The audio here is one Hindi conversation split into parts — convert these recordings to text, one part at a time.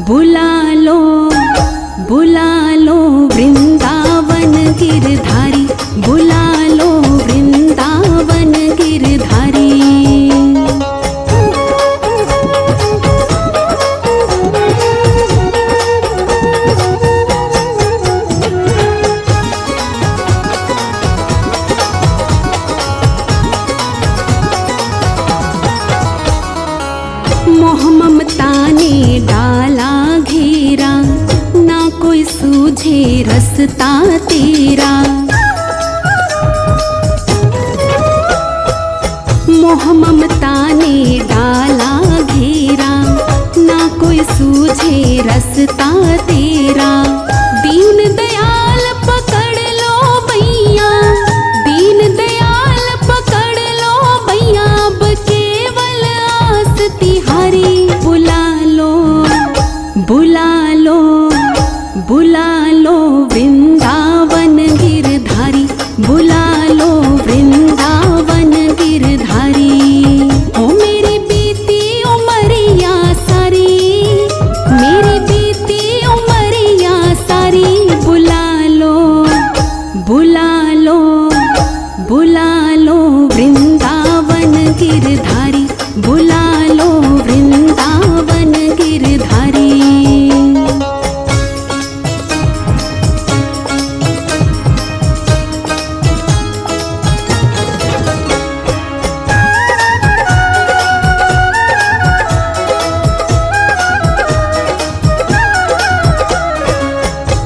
बुला लो वृंदावन गिरधारी, बुला लो वृंदावन गिरधारी। मोह ममता ने डाला घेरा, ना कोई सूझे रस्ता तेरा। मोह ममता ने डाला घेरा, ना कोई सूझे रस्ता तेरा। दीन दयाल पकड़ लो भैया, दीन दयाल पकड़ लो भैया, अब केवल आस तिहारी। बुला लो वृंदावन गिरधारी, बुला लो वृंदावन गिरधारी। ओ मेरी बीती उमरिया सारी, मेरी बीती उमरिया सारी। बुला लो वृंदावन गिरधारी, बुला लो वृंदावन गिरधारी।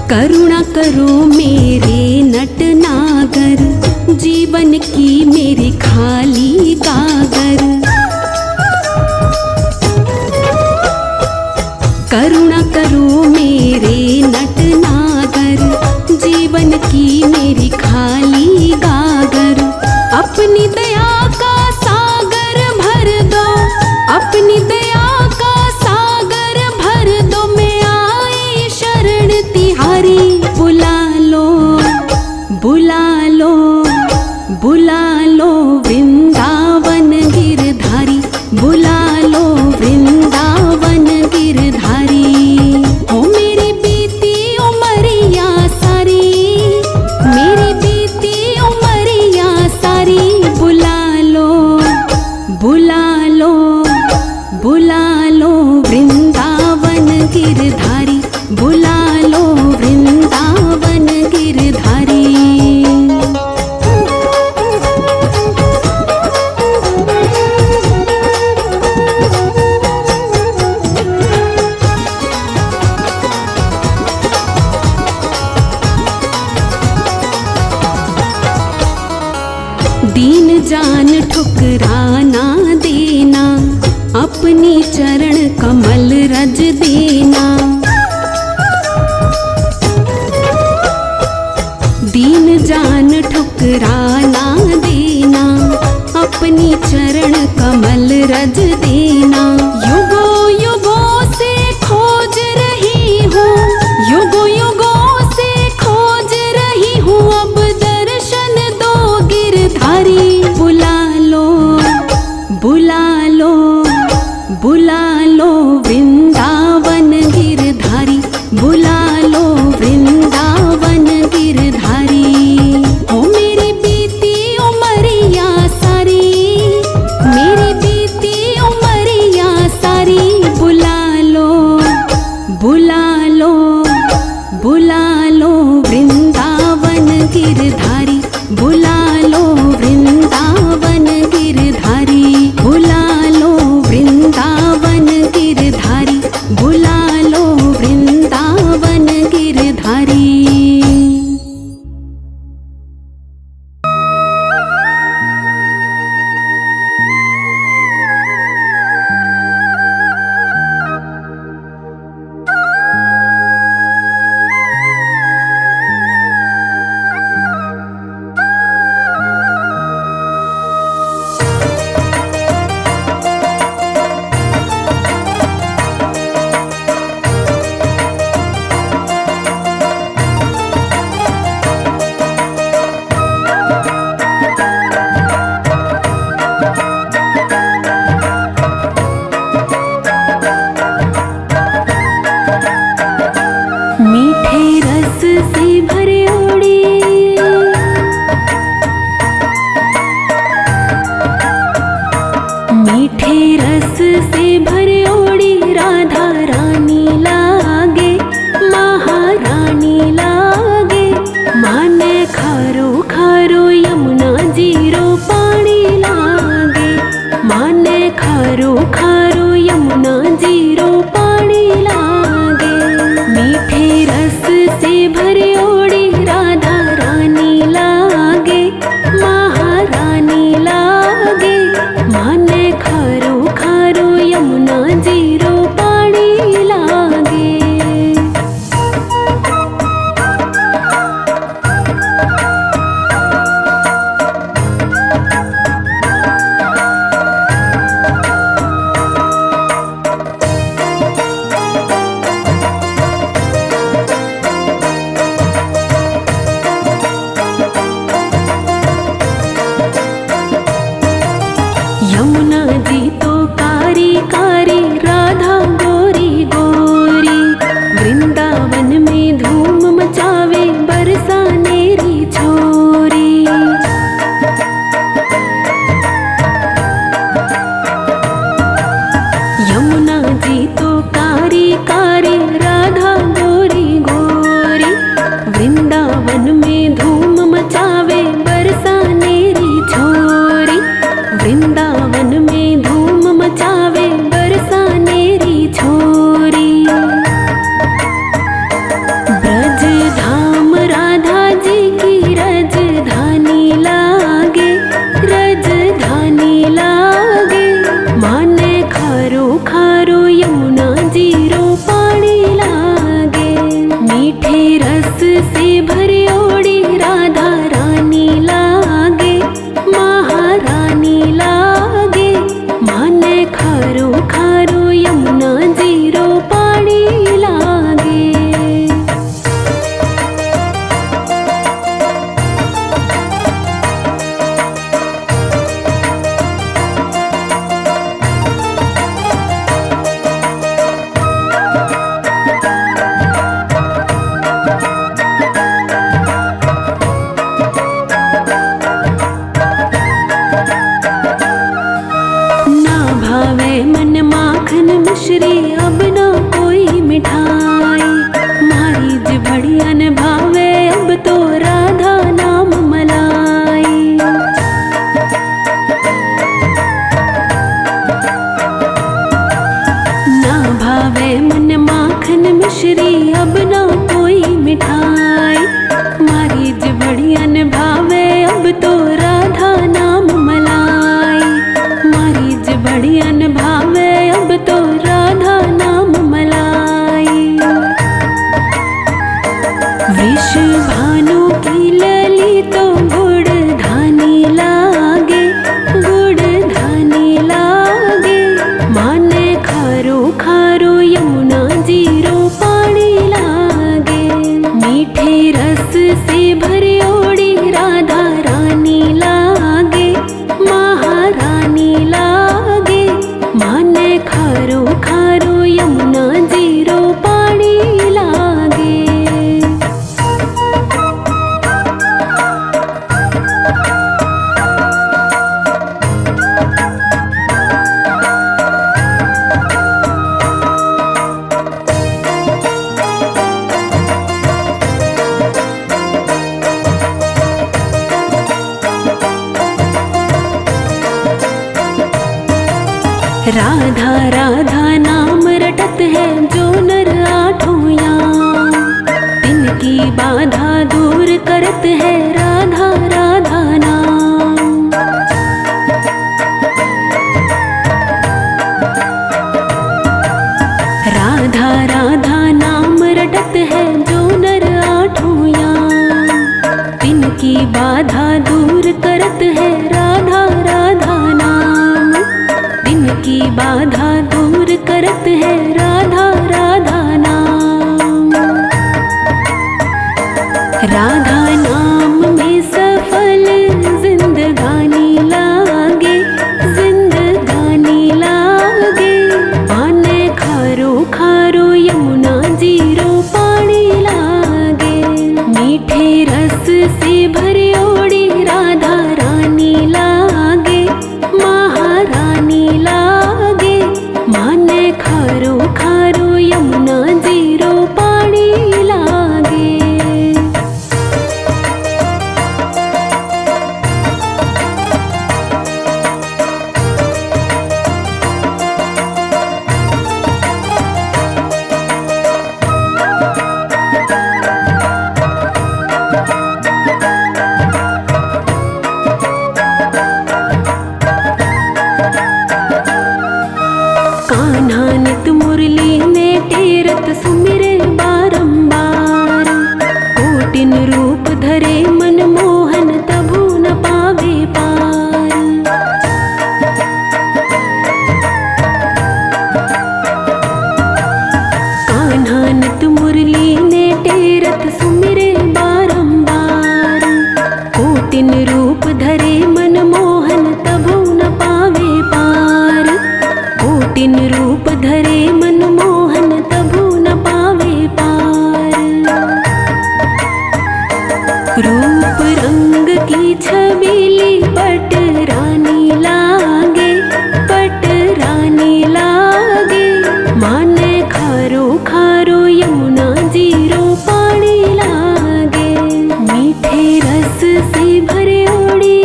करुणा करो मेरे नटनागर, जीवन की मेरी खाली गागर। करुणा करो मेरे नटनागर, जीवन की मेरी खाली गागर। अपनी दया का सागर भर दो, अपनी दया का सागर भर दो, मैं आई शरण तिहारी। बुला लो वृंदावन गिरधारी, बुला लो वृंदावन गिरधारी। ओ मेरी बीती उमरिया सारी, मेरी बीती उमरिया सारी। बुला लो वृंदावन गिरधारी, बुला लो वृंदावन गिरधारी। दीन जान ठुकराना देना, अपनी चरण कमल रज देना। दीन जान ठुकराना देना, अपनी चरण कमल रज देना। युगों युगों से खोज रही हूँ, युगों युगों से खोज रही हूँ, अब दर्शन दो गिरधारी। बुला लो वृंदावन गिरधारी, बुला लो वृंदावन गिरधारी। ओ मेरी बीती उमरिया सारी, मेरी बीती उमरिया राधा राधा नाम रटत है जो नर आठों याम, तिनकी बाधा दूर करत है राधा राधा नाम। राधा राधा नाम रटत है जो नर आठों याम, तिनकी बाधा दूर करत है राधा राधा नाम, तिनकी बाधा दूर करत है राधा राधा नाम। राधा नाम में सफल जिंदगानी लागे, जिंदगानी लागे। पाने खारो खारो यमुना जीरो पानी लागे, मीठे रस से भरी ओड़ी राधा रानी लागे, महारानी लागे। माने खारो खारो यमुना जीरो पानी लागे। कान्हा नित मुरली ने टेरत सुमिरे बारंबार, कोटिन रूप धरे मन मोहन तभु न पावे पार। कान्हा नित मुरली ने टेरत सुमिरे बारंबार, कोटिन रूप धरे मन मोहन तभु न पावे पार। कोटिन रूप धरे मन मोहन तभु न पावे पार। रूप रंग की छबीली पट रानी लागे, पट रानी लागे। माने खारो खारो यमुना जीरो पानी लागे, मीठे रस से भरे ओड़ी।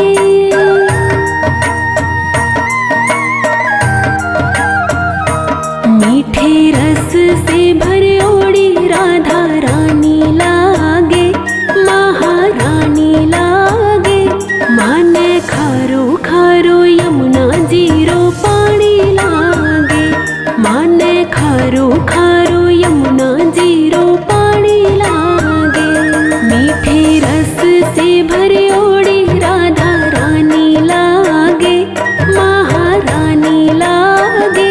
मीठे रस से भरे ओड़ी राधा रानी लागे, महारानी लागे। माने खारो खारो यमुना जीरो पानी लागे, माने खारो खारो यमुना जीरो पानी लागे। मीठे रस से भरे ओड़ी राधा रानी लागे, महारानी लागे।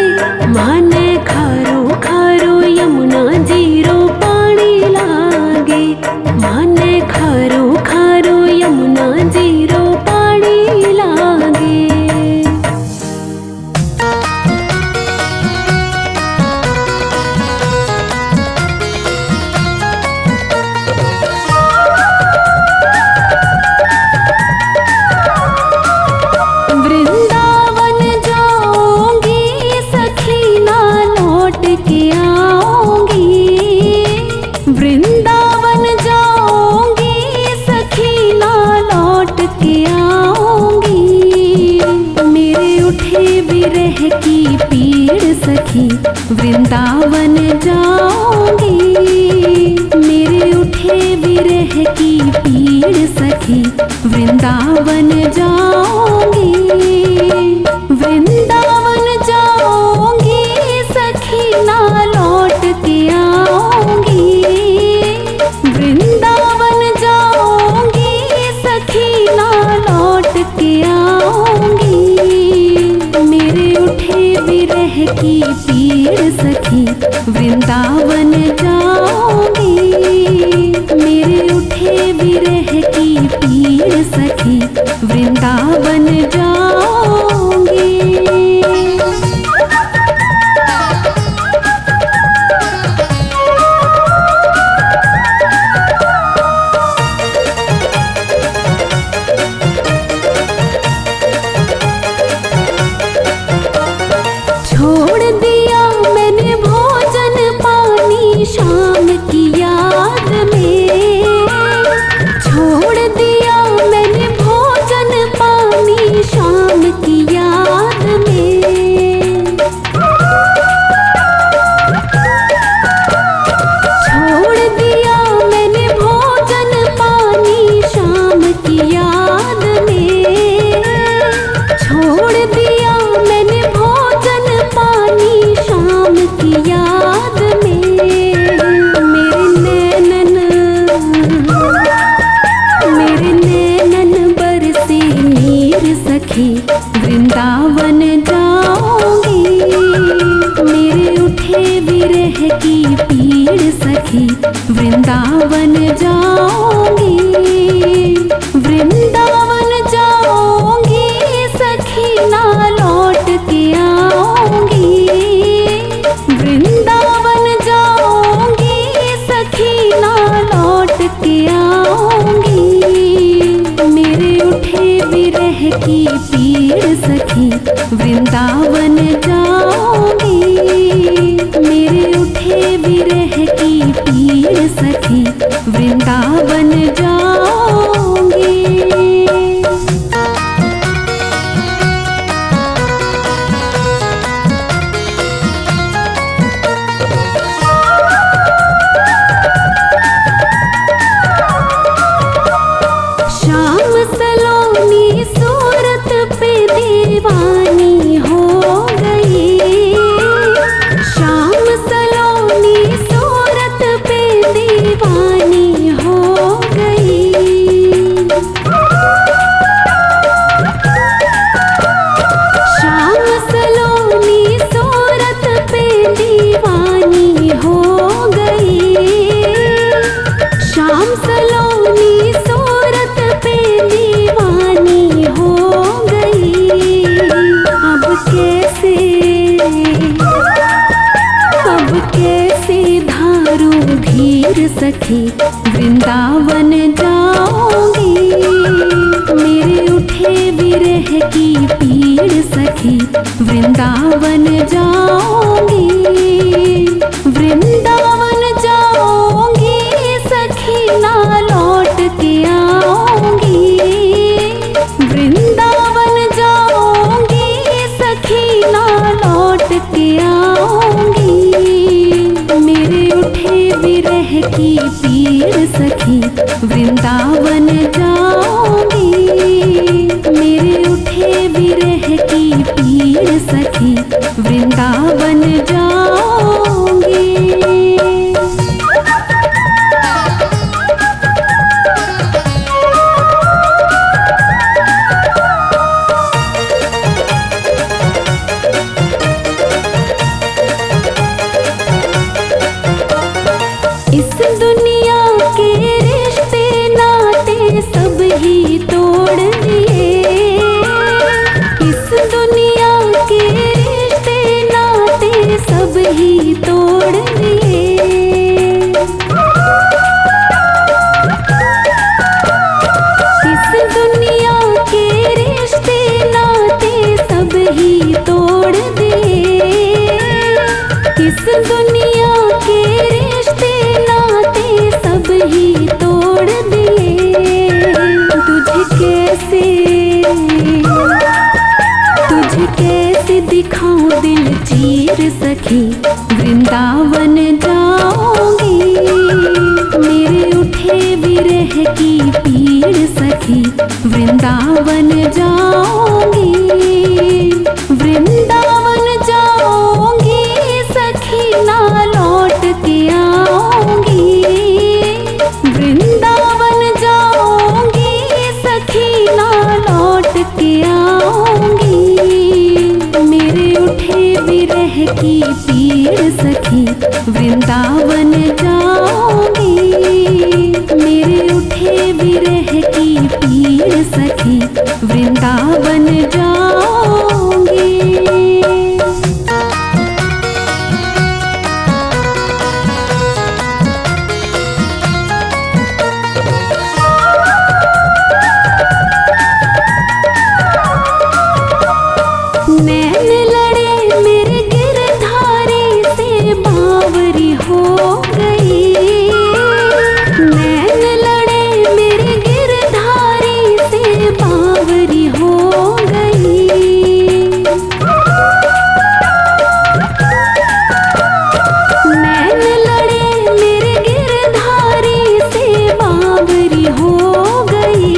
माने खारो खारो यमुना जीरो पानी लागे, माने खारो खारो यमुना जीरो पानी लागे। वृंदावन जाऊंगी सखी ना लौट के आऊंगी, वृंदावन जाऊंगी सखी ना लौट के आऊंगी। मेरे उठे विरह की पीड़ सखी वृंदावन जाऊंगी, मेरे उठे विरह की पीड़ सखी वृंदावन जाऊंगी। वृंदावन जाऊंगी सखी ना लौट के आऊंगी, वृंदावन जाऊंगी सखी ना लौट के आऊंगी। मेरे उठे विरह की पीड़ सखी वृंदावन जाऊंगी, मेरे उठे विरह की पीड़ सखी वृंदावन जाऊंगी। छोड़ दिया मैंने भोजन पानी शाम की याद में, छोड़ दिया मैंने भोजन पानी शाम की याद में। की पीड़ सखी, वृंदावन जाऊंगी, वृंदावन जाऊंगी सखी, ना लौट के आऊंगी, वृंदावन जाऊंगी सखी, ना लौट के आऊंगी। मेरे उठे विरह की पीड़ सखी, वृंदावन जाऊंगी, मेरे उठे विरह की पीड़ सखी, वृंदावन जाऊंगी। श्याम सलोनी सूरत पे दीवानी हो गई, श्याम सलोनी सूरत पे दीवानी हो गई, श्याम सलोनी सूरत पे दीवानी हो गई, श्याम सलोनी सूरत पे दीवानी हो गई। अब कैसे धारूं धीर सखी, वृंदावन जाऊंगी, मेरे उठे विरह की पीड़ सखी, वृंदावन जाऊंगी, वृंदावन जाऊंगी सखी, ना लौट के आऊंगी, वृंदावन जाऊंगी सखी, ना लौट के आऊंगी। मेरे उठे विरह की पीड़ सखी, वृंदावन जाऊंगी, मेरे उठे विरह की पीड़ सखी, वृंदावन जाऊंगी। इस दुनिया के रिश्ते नाते सब ही तोड़ दिए, इस दुनिया के रिश्ते नाते सब ही तोड़ दिए, इस दुनिया के रिश्ते नाते सब ही तोड़ दिए, इस दुनिया के रिश्ते नाते सब ही तोड़ दिए। तुझे कैसे दिखाऊं दिल चीर सखी, वृंदावन जाऊंगी, मेरे उठे विरह की पीड़ सखी, वृंदावन जाऊंगी, वृंदावन जाऊंगी सखी, ना लौट के आऊंगी, वृंदावन जाऊंगी सखी, ना लौट के आऊंगी। मेरे उठे विरह की पीड़ सखी, वृंदावन जाऊंगी, मेरे उठे विरह की पीड़ सखी, वृंदावन जाऊंगी। नैन लड़े मेरे गिरधारी से बावरी हो गई, नैन लड़े मेरे गिरधारी से बावरी हो गई, नैन लड़े मेरे गिरधारी से बावरी हो गई,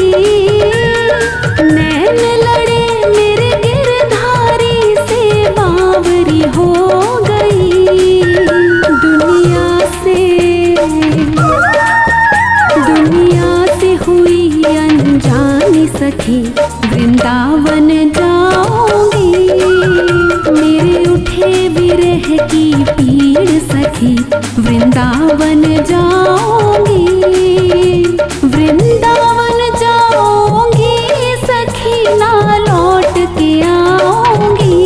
नैन लड़े मेरे गिरधारी से बावरी हो गई। दुनिया से हुई अनजानी सखी, वृंदावन जाऊंगी, मेरे उठे विरह की पीड़ सखी, वृंदावन जाऊंगी, वृंदावन जाऊंगी सखी ना लौट के आऊंगी।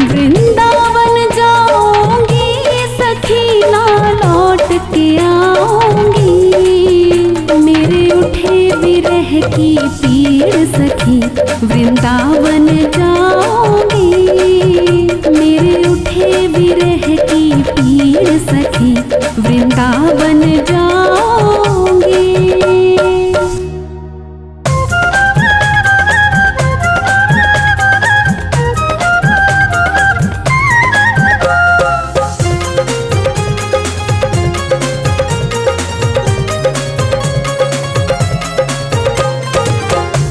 वृंदावन जाऊंगी सखी ना लौट के आऊंगी। मेरे उठे विरह की पीड़ सखी वृंदावन जाऊंगी। मेरे उठे विरह की पीड़ सखी वृंदावन जाऊंगी।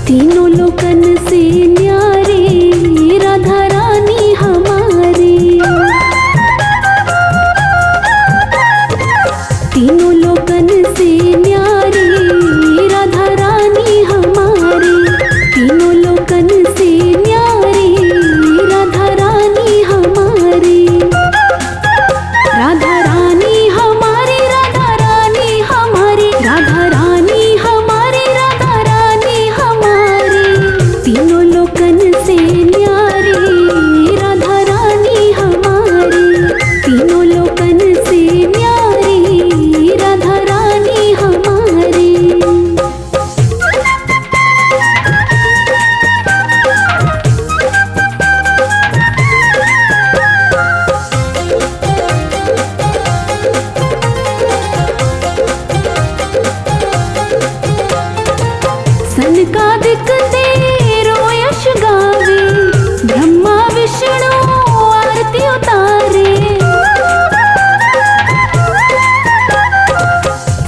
तीनों लोकन से न्यारी राधा रानी हमारी। तीनों लोकन से न्यारी राधा रानी हमारी। तीनों लोकन से न्यारी राधा रानी हमारी। राधा रानी हमारी, राधा रानी हमारी, राधा रानी हमारी, राधा रानी हमारी। तीनों लोकन से न्यारी राधा रानी हमारी। तीनों लोकन से न्यारी राधा रानी हमारी। सनकादिक तेरो यश गावे, ब्रह्मा विष्णु आरती उतारे।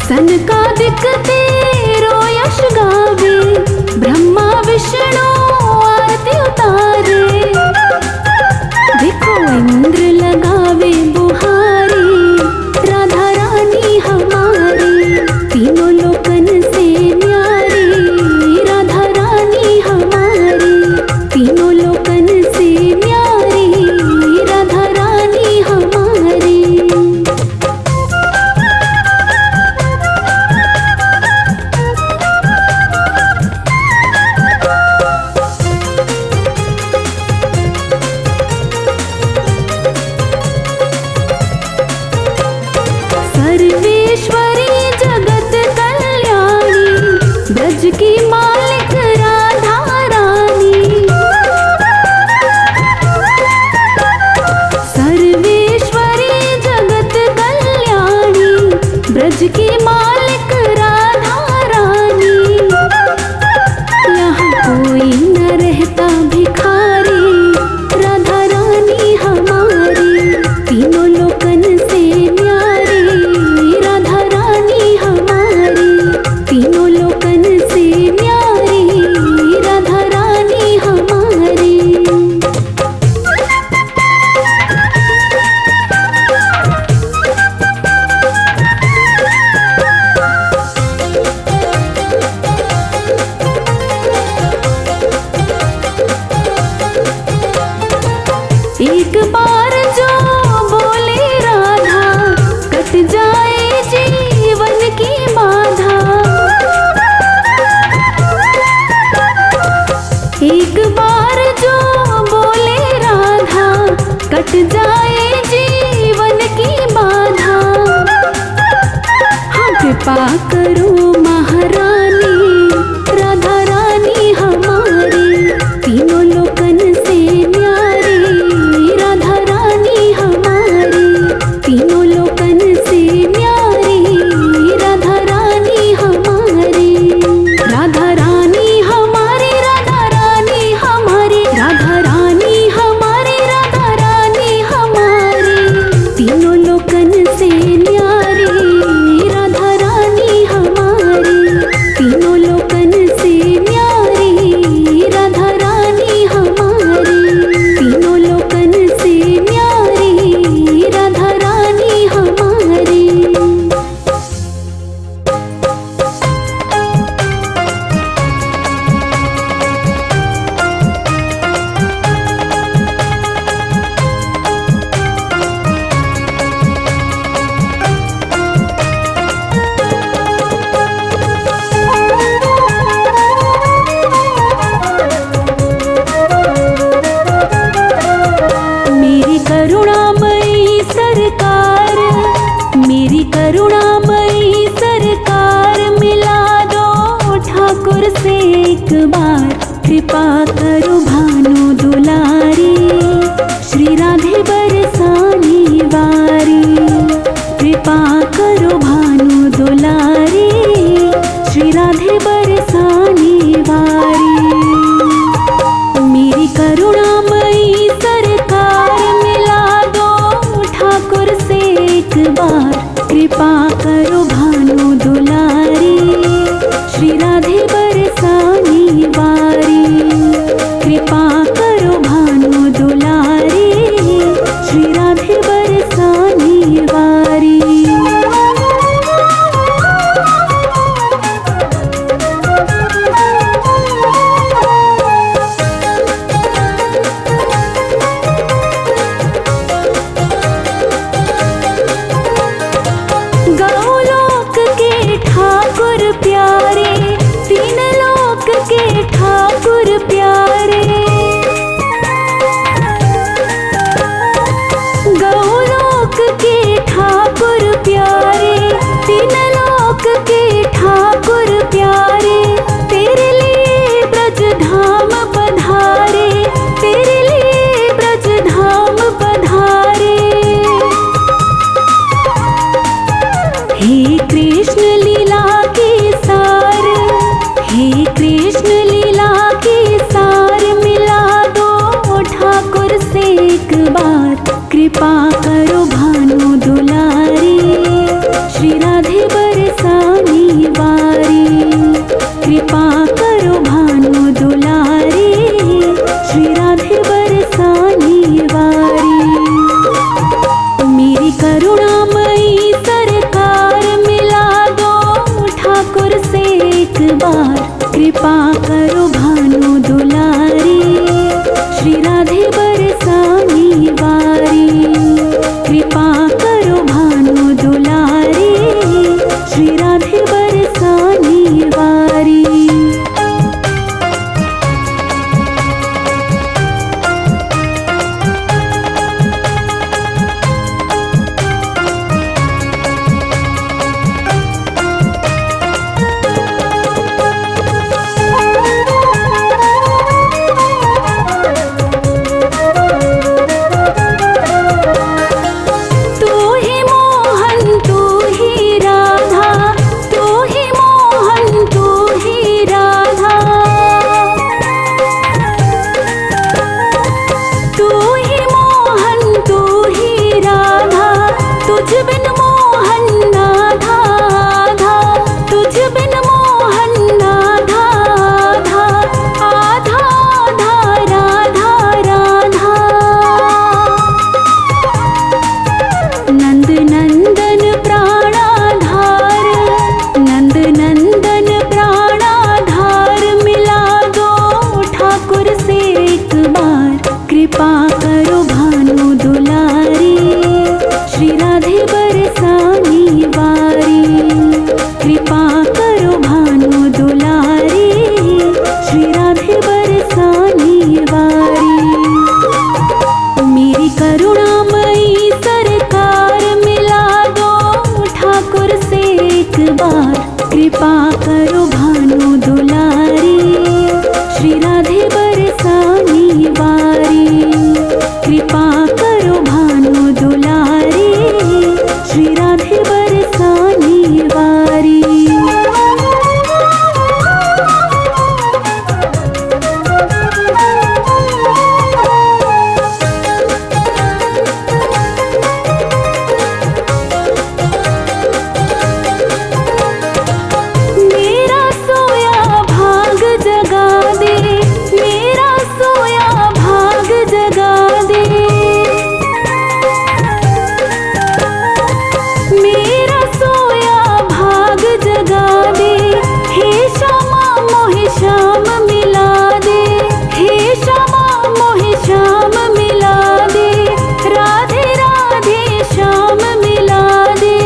सनकादिक तेरो यश गावे, ब्रह्मा विष्णु आरती उतारे। देखो इंद्र लगावे बुहारी राधा रानी हमारी। तीनों लोकन से न्यारी राधा रानी हमारी। तीनों लोकन से न्यारी राधा रानी हमारी। सर्वेश्वरी जगत कल्याणी, ब्रज की मालिक राधा रानी। सर्वेश्वरी जगत कल्याणी, ब्रज की मालिक राधा रानी। यहाँ कोई न रहता भिखारी राधा रानी हमारी। तीनों लोकन से न्यारी राधा रानी हमारी। तीनों लोकन से न्यारी राधा रानी हमारी। बार कृपा करो भानु दुलारी। श्री राधे बरसानी वारी, कृपा करो भानु दुलारी। श्री राधे बरसानी वारी। गौलोक के ठाकुर प्यारे, तीन लोक के ठाकुर प्यारे। गौलोक के ठाकुर प्यारे, तीन लोक के ठाकुर प्यारे। तेरे लिए ब्रज धाम पधारे, तेरे लिए ब्रज धाम पधारे। हे कृष्ण लीला के सार, हे कृष्ण लीला के सार। मिला दो ठाकुर से एक बार कृपा करो भानु दुलारी। श्री राधे बरसानी वारी, कृपा करो भानु दुलारी। श्री राधे बरसानी वारी। मेरी करुणामयी सरकार, मिला दो ठाकुर से एक बार कृपा करो भानु दुलारी। श्री राधे बरसानी वारी, कृपा करो भानु दुलारी। श्री राधे बरसानी वारी। तू ही मोहन तू ही राधा, तू ही मोहन तू ही राधा। तू ही मोहन तू ही राधा, तुझ बिन मोहन नाधा आधा। तुझ बिन मोहन नाधा आधा, आधा आधा राधा राधा। नंद नंदन प्राणाधार, नंद नंदन प्राणाधार। मिला दो ठाकुर से एक बार कृपा करो भानु दुलारी। श्री राधे बरसानी वारी, कृपा करो भानु दुलारी। श्री राधे बरसानी वारी। मेरी करुणामयी सरकार, मिला दो ठाकुर से एक बार कृपा करो भानु दुलारी। श्री राधे बरसानी वारी, कृपा करो भानु दुलारी। श्री राधे बरसानी वारी। मेरा सोया भाग जगा दे, मेरा सोया भाग जगा दे। मेरा सोया भाग जगा दे। हे श्यामा मोहे श्याम मिला दे, हे श्यामा मोहे श्याम मिला दे। राधे राधे श्याम मिला दे।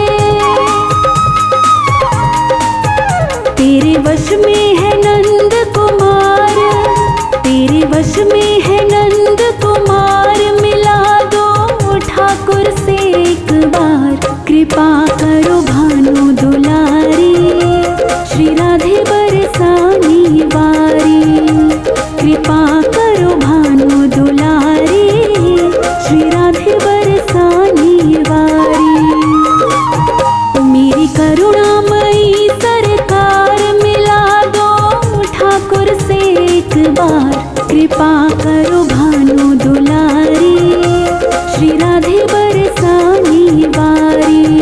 तेरे वश में है नंद कुमार, तेरे वश में है नंद कुमार। मिला दो ठाकुर से एक बार कृपा करो भानु दुलारी। श्री राधे बरसानी वारी, कृपा करो भानु दुलारी। श्री राधे बरसानी वारी। मेरी करुणामयी सरकार, मिला दो ठाकुर से एक बार कृपा करो भानु दुलारी। श्री राधे बरसानी वारी।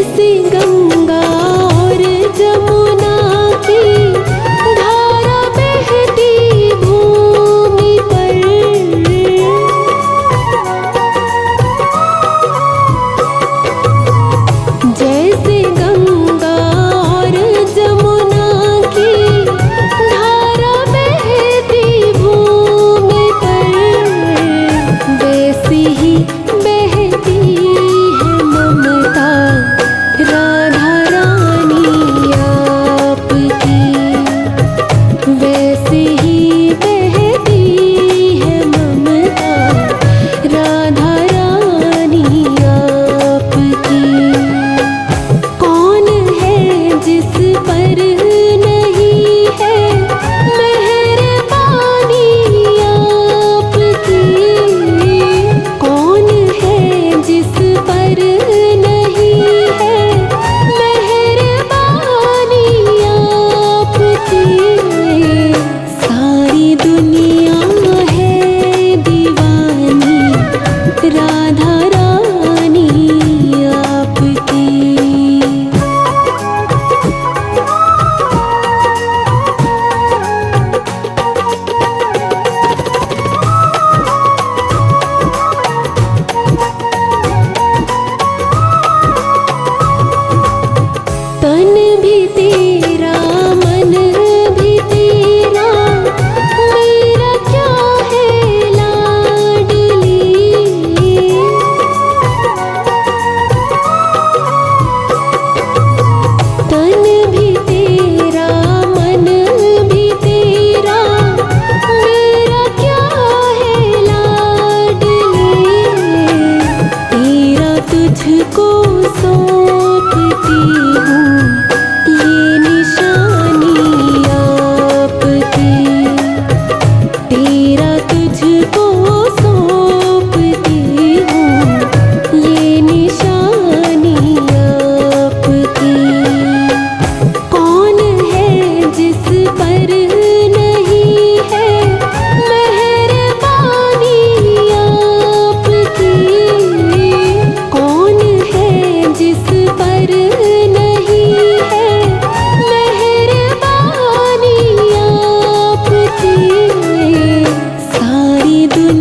जैसे गंगा और जमुना की धारा बहती भूमि पर, जैसे गंगा और जमुना की धारा बहती भूमि पर, वैसी ही बहती है ममता राधा रानी आपकी, वैसे ही बहती है ममता राधा रानी आपकी। कौन है जिस पर नहीं है मेहरबानी आपकी, कौन है जिस पर नहीं है मेहरबानी आपकी। सारी दुनिया है दीवानी राधा रानी आपकी। तन भी तेरा मन भी तेरा, मेरा क्या है लाडली। तन भी तेरा मन भी तेरा, मेरा क्या है लाडली। तेरा तुझको सौंपती हूँ ये निशानी आपकी, तेरा तुझको सौंपती हूँ ये निशानी आपकी। कौन है जिस पर नहीं है मेहरबानी आपकी, कौन है जिस पर नहीं है मेहरबानी आपकी। सारी दुनिया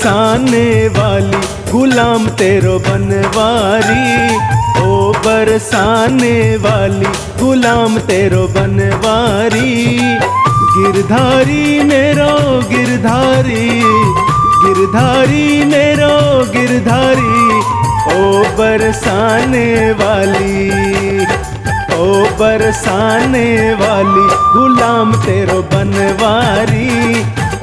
बरसाने वाली गुलाम तेरो बनवारी, ओ बरसाने वाली गुलाम तेरो बनवारी। गिरधारी मेरो गिरधारी, गिरधारी मेरो गिरधारी, ओ बरसाने वाली, ओ बरसाने वाली गुलाम तेरो बनवारी,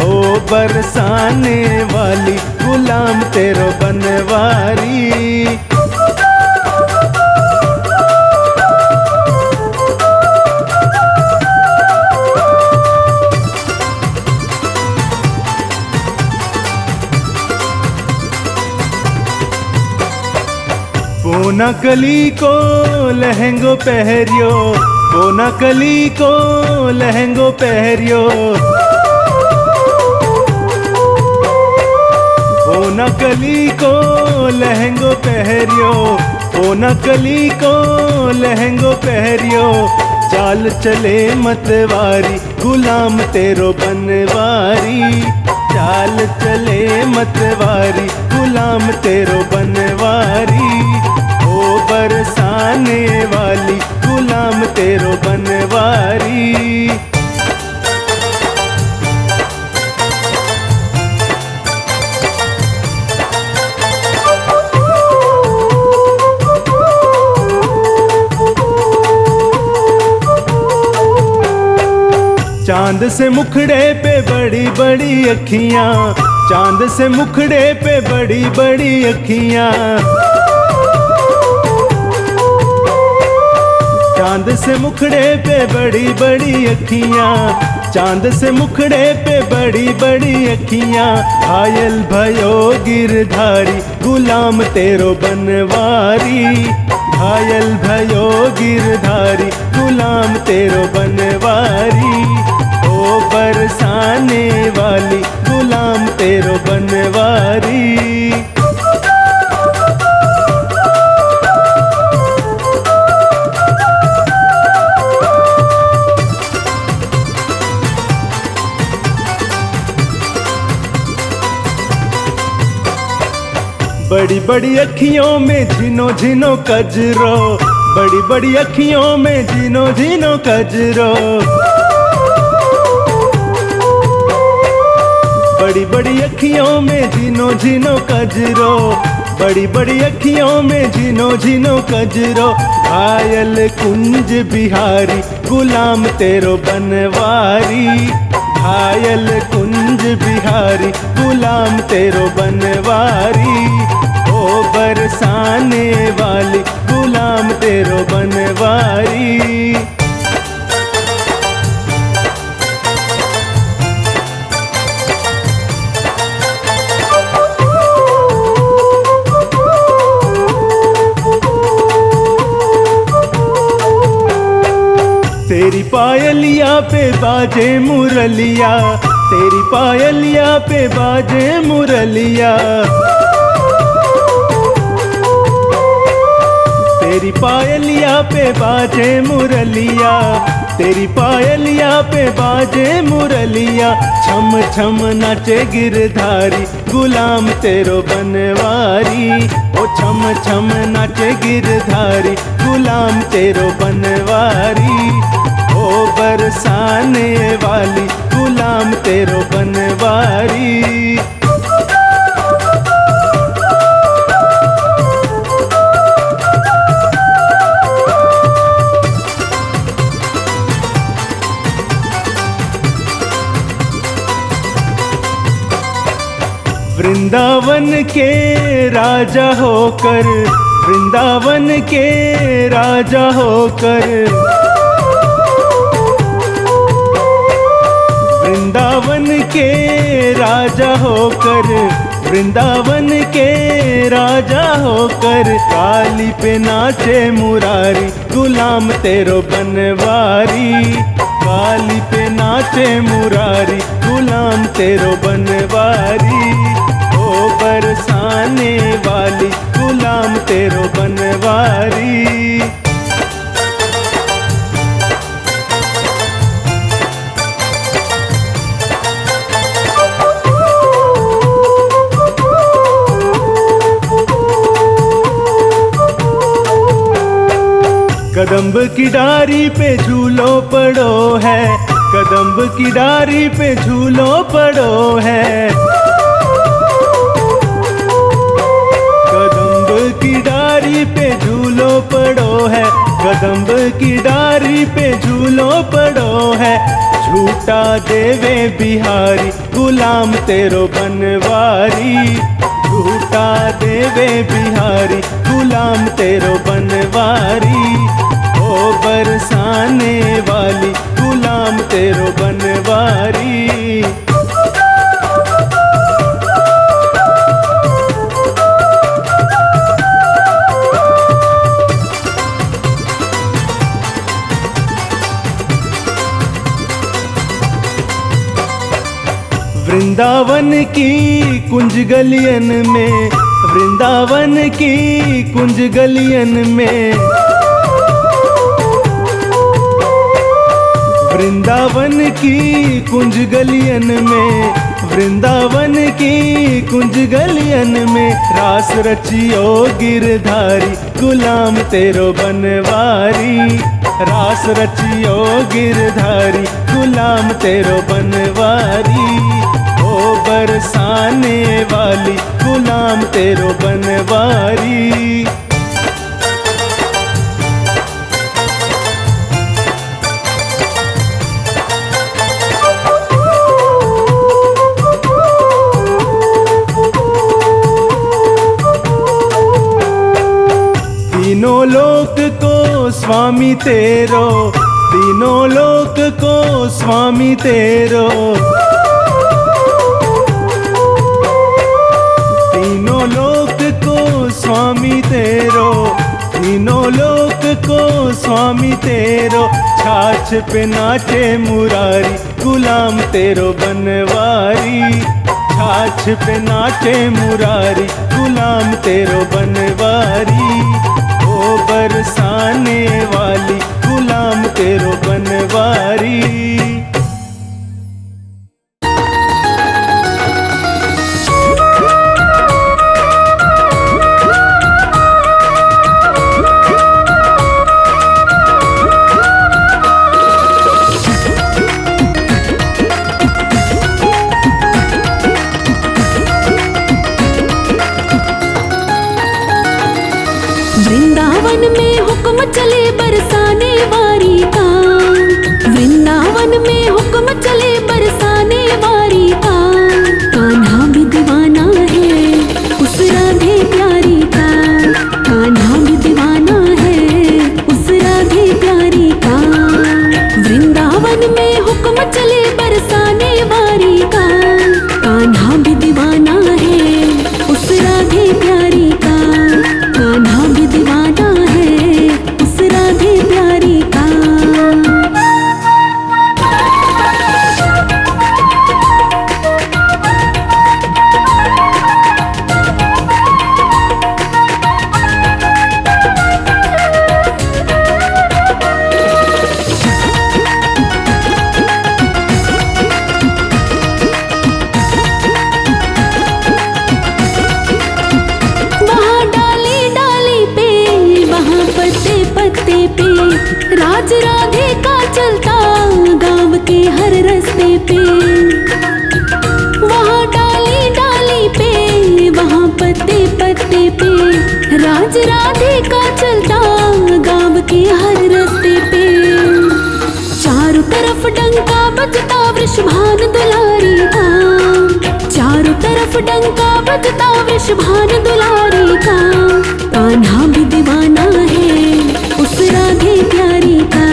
ओ बरसाने वाली गुलाम तेरो बनवारी। बोना कली को लहंगो पहरियो, बोना कली को लहंगो पहरियो, बोना कली को लहंगो पहरियो, बोना कली को लहंगो पहरियो। चाल चले मतवारी गुलाम तेरो बनवारी, चाल चले मतवारी गुलाम तेरो बनवारी, ओ बरसाने वाली गुलाम तेरो बनवारी। चांद से मुखड़े पे बड़ी बड़ी अखियां, चांद से मुखड़े पे बड़ी बड़ी अखियां, चांद से मुखड़े पे बड़ी बड़ी अखियां, चांद से मुखड़े पे बड़ी बड़ी अखियां। घायल भयो गिरधारी गुलाम तेरो बनवारी, घायल भयो गिरधारी गुलाम तेरो बनवारी, ओ बरसाने वाली गुलाम तेरो बनवारी। बड़ी बड़ी अखियों में झिनो झिनो कजरो, बड़ी बड़ी अखियों में झिनो झिनो कजरो, बड़ी बड़ी अखियों में झिनो झिनो कजरो, बड़ी बड़ी अखियों में झिनो झिनो कजरो। घायल कुंज बिहारी गुलाम तेरो बनवारी, घायल कुंज बिहारी गुलाम तेरो बनवारी, ओ बरसाने वाली गुलाम तेरो बनवारी। तेरी पायलिया पे बाजे मुरलिया, तेरी पायलिया पे बाजे मुरलिया, तेरी पायलिया पे बाजे मुरलिया, तेरी पायलिया पे बाजे मुरलिया। छम छम नाचे गिरधारी गुलाम तेरो बनवारी, ओ छम छम नाचे गिरधारी गुलाम तेरो बनवारी, ओ बरसाने वाली गुलाम तेरो बनवारी। वृंदावन के राजा होकर, वृंदावन के राजा होकर, वृंदावन के राजा होकर, वृंदावन के राजा होकर। काली पे नाचे मुरारी गुलाम तेरो बनवारी, काली पे नाचे मुरारी गुलाम तेरो बनवारी, ओ बरसाने वाली गुलाम तेरो बनवारी। कदम्ब की डारी पे झूलो पड़ो है, कदम्ब की डारी पे झूलो पड़ो है। कदम्ब की डारी पे झूलो पड़ो है, कदम्ब की डारी पे झूलो पड़ो है। झूठा देवे बिहारी गुलाम तेरो बनवारी, झूठा देवे बिहारी गुलाम तेरो बनवारी। ओ बरसाने वाली गुलाम तेरो बनवारी। वृंदावन की कुंज गलियन में, वृंदावन की कुंज गलियन में, वृंदावन की कुंज गलियन में, वृंदावन की कुंज गलियन में। रास रचियो गिरधारी गुलाम तेरो बनवारी, रास रचियो गिरधारी गुलाम तेरो बनवारी। ओ बरसाने वाली गुलाम तेरो बनवारी। तीनों लोक को स्वामी तेरो, तीनों लोक को स्वामी तेरो, तीनों लोक को स्वामी तेरो, तीनों लोक को स्वामी तेरो। छाछ पे नाचे मुरारी गुलाम तेरो बनवारी, छाछ पे नाचे मुरारी गुलाम तेरो बनवारी। ओ बरसाने वाली गुलाम तेरो बनवारी। वृंदावन में हुक्म चले बरसाने वारी का, वृंदावन में हुक्म चले बरसाने वारी का। कान्हा भी दीवाना है उस राधे प्यारी का, कान्हा भी दीवाना है उस राधे प्यारी का। वृंदावन में हुक्म चले बरसाने वारी का, कान्हा भी दीवाना है उस राधे प्यारी का, कान्हा भी दीवाना है उस राधे प्यारी का। राज राधे का चलता गाँव के हर रास्ते पे, वहाँ डाली डाली पे, वहाँ पत्ते पत्ते पे। राज राधे का चलता गाँव के हर रास्ते पे। चारों तरफ डंका बजता वृषभान दुलारी का, चारों तरफ डंका बजता वृषभान दुलारी का। कान्हा भी दीवाना है उस राधे प्यारी का,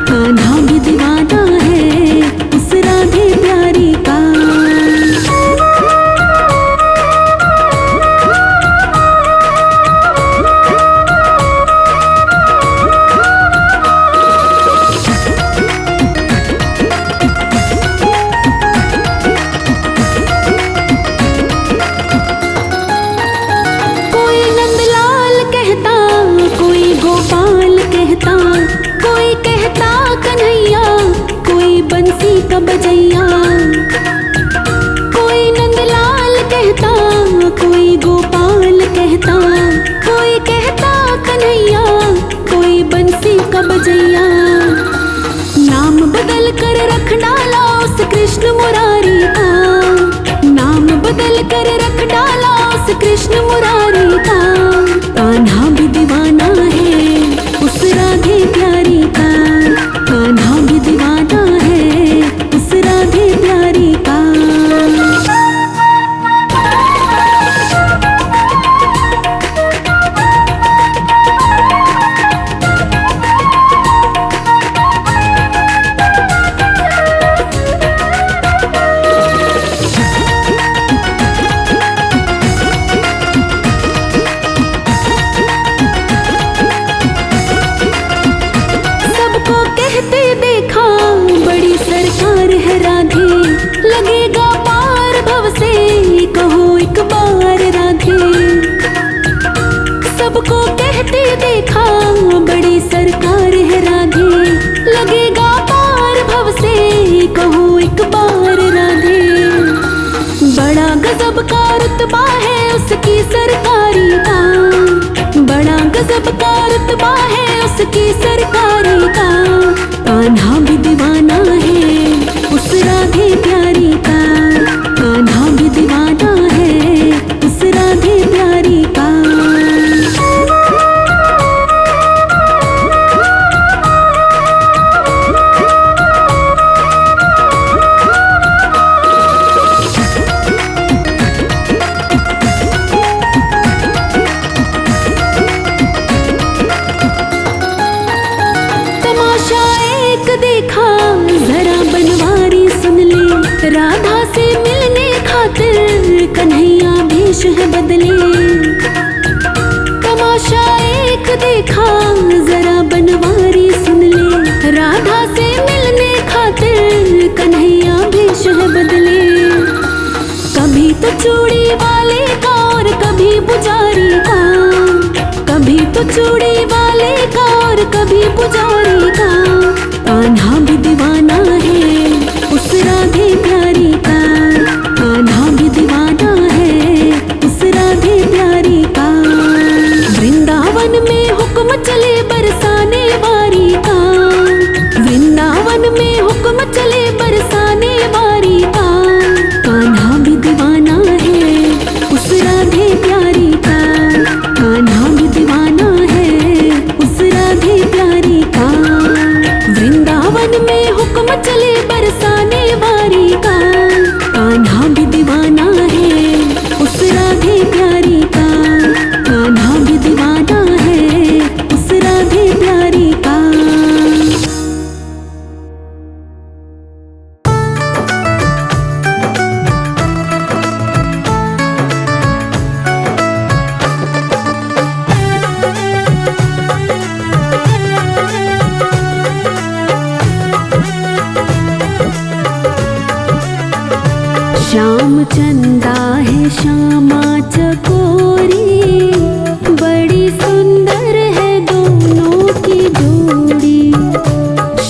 कान्हा भी दीवाना है उस राधे प्यारी का। कोई नंदलाल गजब का रुतबा है उसकी सरकारी का, बड़ा गजब का रुतबा है उसकी सरकारी का। कान्हा भी दीवाना है उस राधे प्यारी का, कान्हा भी दीवाना है उस राधे प्यारी का। देखा जरा बनवारी सुन ले, राधा से मिलने खातिर कन्हैया भेष है बदले। तमाशा एक देखा जरा बनवारी सुन ले, राधा से मिलने खातिर कन्हैया भेष है बदले। कभी तो चूड़ी वाले का और कभी पुजारी का, कभी तो चूड़ी वाले का और कभी पुजारी का। कान्हा भी दीवाना है उस राधे प्यारी का, कान्हा भी दीवाना है उस राधे प्यारी का। वृंदावन में हुक्म चले बरसाने वारी का, वृंदावन में हुक्म चले बरसाने वारी का। कान्हा भी दीवाना है उस राधे प्यारी का, कान्हा भी दीवाना है उस राधे प्यारी का। वृंदावन में हुक्म चले बरसाने वारी का, कान्हा भी दीवाना है उस राधे प्यारी का, कान्हा भी दीवाना है उस राधे प्यारी का। श्याम चंदा है श्यामा चकोरी, बड़ी सुंदर है दोनों की जोड़ी।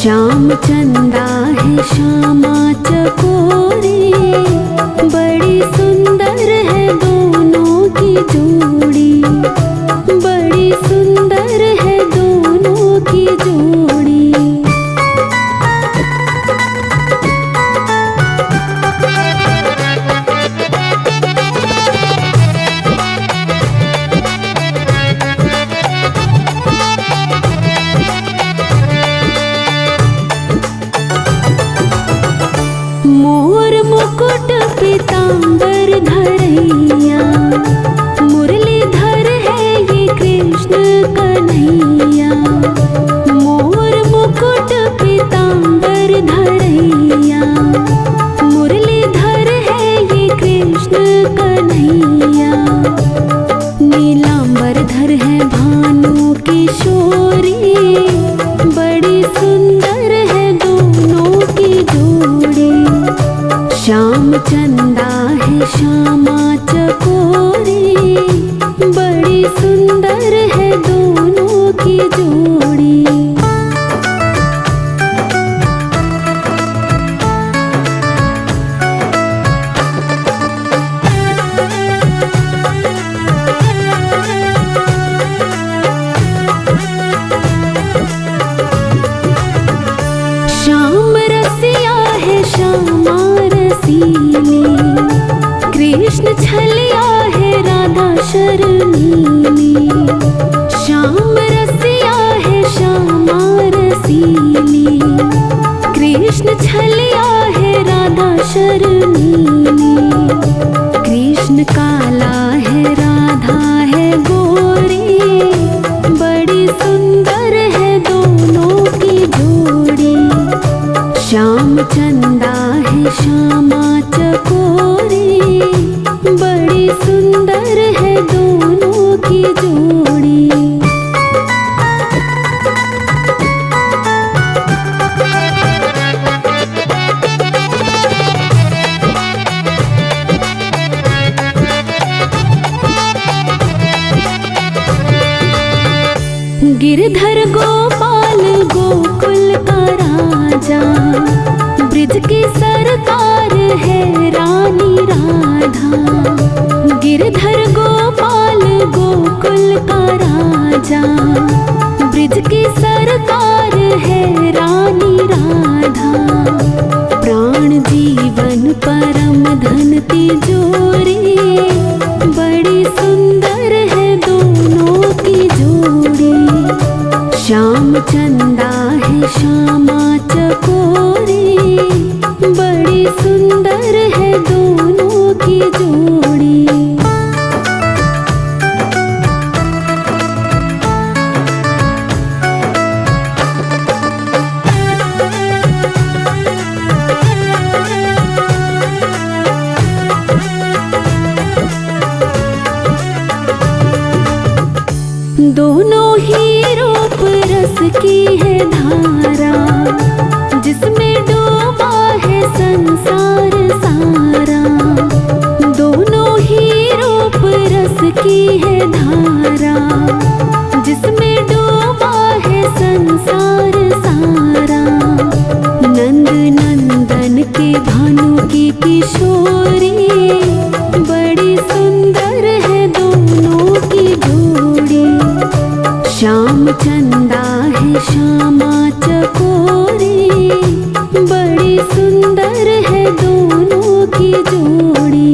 श्याम चंदा है श्यामा चकोरी, बड़ी सुंदर है दोनों की जोड़ी, बड़ी सुंदर है दोनों की जोड़ी। मोर मुकुट पीतांबर धरैया, मुरलीधर है ये कृष्ण कन्हैया। मोर मुकुट पीतांबर धरैया, मुरलीधर है ये कृष्ण कन्हैया। नीलांबर धर है भानु किशोरी, बड़ी सुंदर है दोनों की जोड़ी। श्याम चंदा है श्यामा चकोरी, बड़ी सुंदर है दोनों की जोड़ी। श्याम रसिया है श्यामा रसीली, कृष्ण छलिया है राधा शर्मीली। श्याम रसिया है श्यामा रसीली, कृष्ण छलिया है राधा शर्मीली। कृष्ण काला है राधा है गोरी, बड़ी सुंदर है दोनों की जोड़ी। श्याम चंदा है श्यामा चकोरी, बड़ी सुंदर है दोनों की जोड़ी। गिरधर गोपाल गोकुल का राजा, ब्रिज की सरकार है रानी राधा, गिरधर गोपाल गोकुल का राजा, ब्रिज की सरकार है रानी राधा। प्राण जीवन परम धन तिजोरी, बड़ी सुंदर है दोनों की जोड़ी। श्याम चंदा है श्यामा चकोरी, बड़ी सुंदर है दोनों की जोड़ी। दोनों ही रूप रस की है धारा, जिसमें डूबा है संसार सारा। दोनों ही रूप रस की है धारा, जिसमें डूबा है संसार सारा। नंद नंदन के भानु की किशोरी, बड़ी सुंदर है दोनों की जोड़ी। श्याम चंदा है श्यामा चकोरी, बड़ी सुंदर है दोनों की जोड़ी।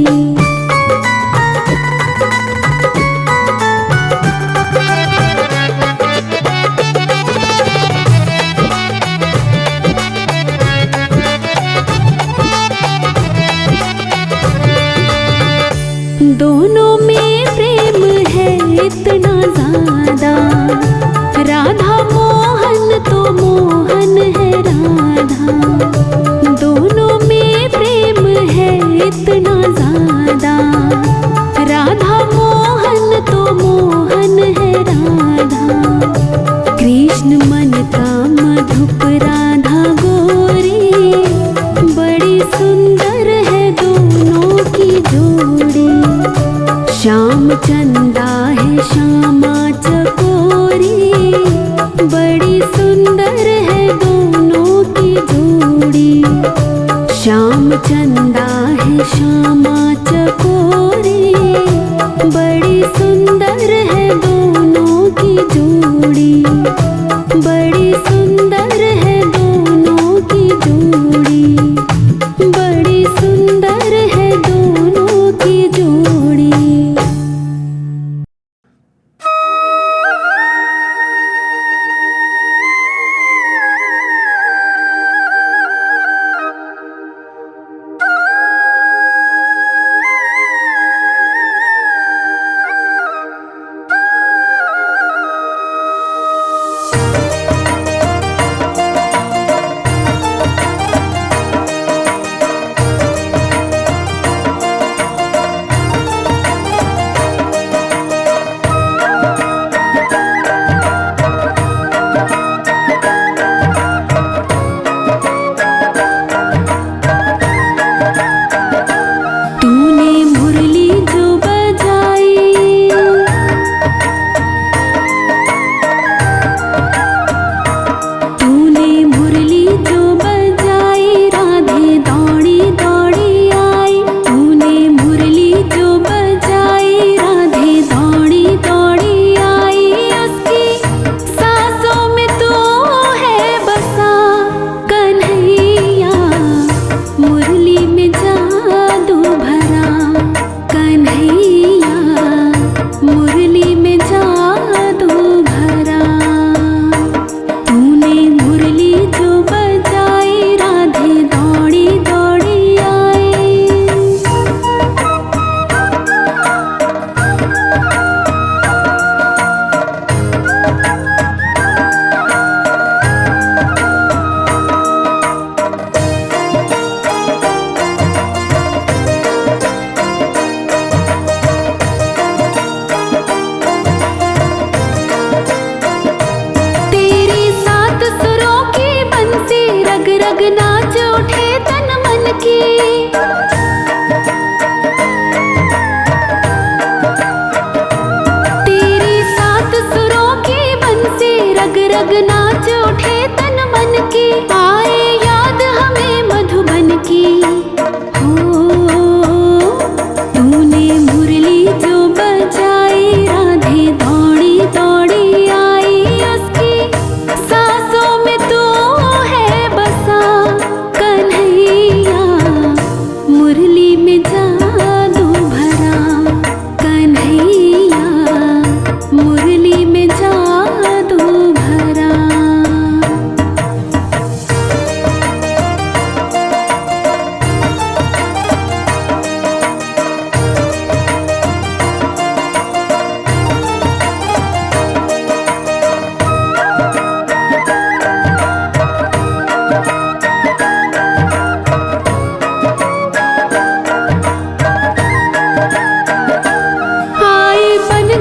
दोनों में प्रेम है इतना ज्यादा, राधा मोहन तो मोहन है राधा। दोनों में प्रेम है इतना ज्यादा, राधा मोहन तो मोहन है राधा। कृष्ण मन का मधुप राधा गोरी, बड़ी सुंदर है दोनों की जोड़ी। श्याम चंदा है श्यामा चकोरी, बड़ी सुंदर है दोनों की जोड़ी। श्याम चंदा है श्यामा चकोरी, बड़ी सुंदर है दोनों की जोड़ी। बड़ी सुंदर है दोनों की जोड़ी, बड़ी सुंदर है दोनों की जोड़ी।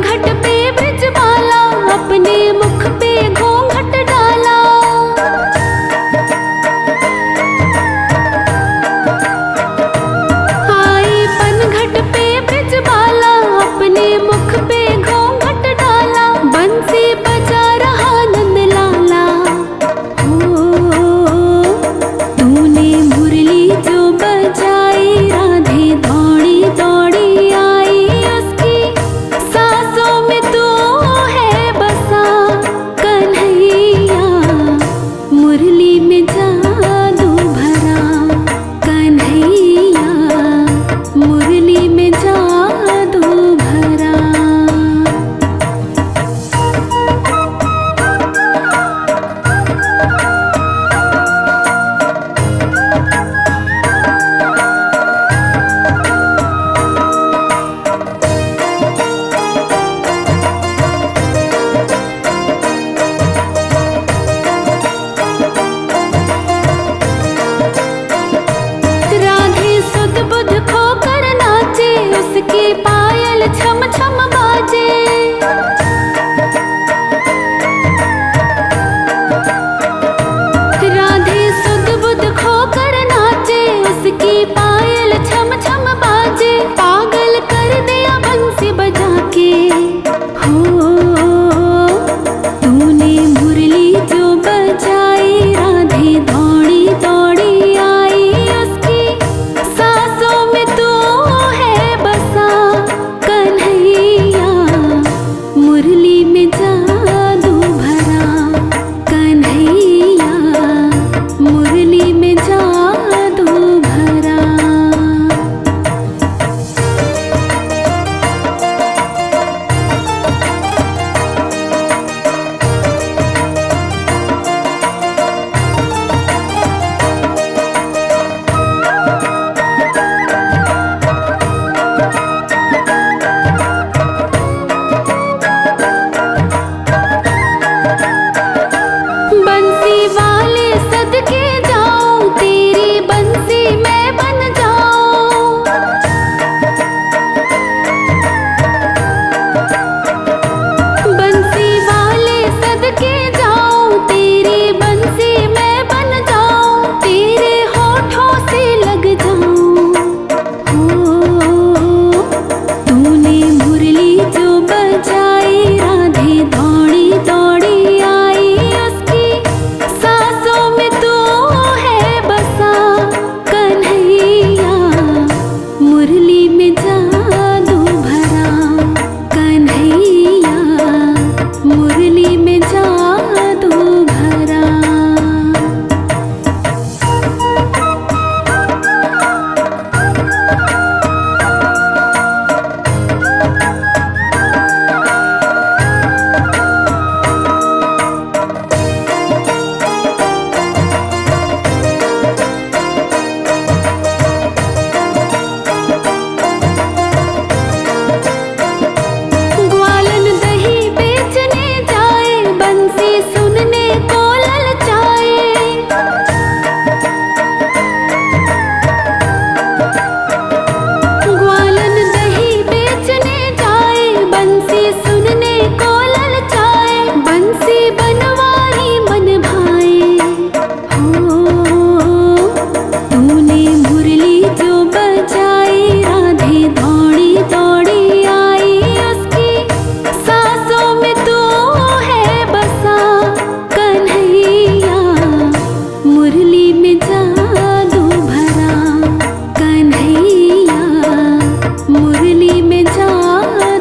घट पे ब्रजबाला अपने मुख पे घूंघट डाला। आए पनघट पे ब्रजबाला अपने मुख पे घूंघट डाला। बंसी बजा रहा नंद लाला हो, तूने मुरली जो बजाई राधे दौड़ी दौड़ी आई। उसकी सांसों में तू है बसा कन्हैया, मुरली में जादू भरा कन्हैया, मुरली में जादू भरा। राधे सुध बुध खोकर नाचे, उसकी पायल छम छम बाजे। राधे सुध बुध खोकर नाचे, उसकी पायल छम छम बाजे। पागल कर दिया बंसी बजा के हो, तूने मुरली जो बजाई राधे दौड़ी दौड़ी आई। उसकी सांसों में तू है बसा कन्हैया, मुरली में जादू भरा कन्हैया, मुरली में जादू भरा। बंसी वाले सदके जाऊं, तेरी बंसी मैं बन जाऊं। बंसी वाले सदके जाऊं, तेरी बंसी मैं बन जाऊं। तेरे होठों से लग जाऊं हो, तूने मुरली जो बजाई राधे दौड़ी दौड़ी आई। उसकी सांसों में तू है बसा कन्हैया, मुरली में जादू भरा कन्हैया, मुरली में जादू भरा। ग्वालन दही बेचने जाए, बंसी सुनने को ललचाए। ग्वालन दही बेचने जाए, बंसी सुनने को ललचाए। बंसी बनवारी मन भाए हो, तूने मुरली जो बजाई राधे दौड़ी दौड़ी आई। उसकी सांसों में तू है बसा कन्हैया, मुरली में जादू भरा कन्हैया, मुरली में जादू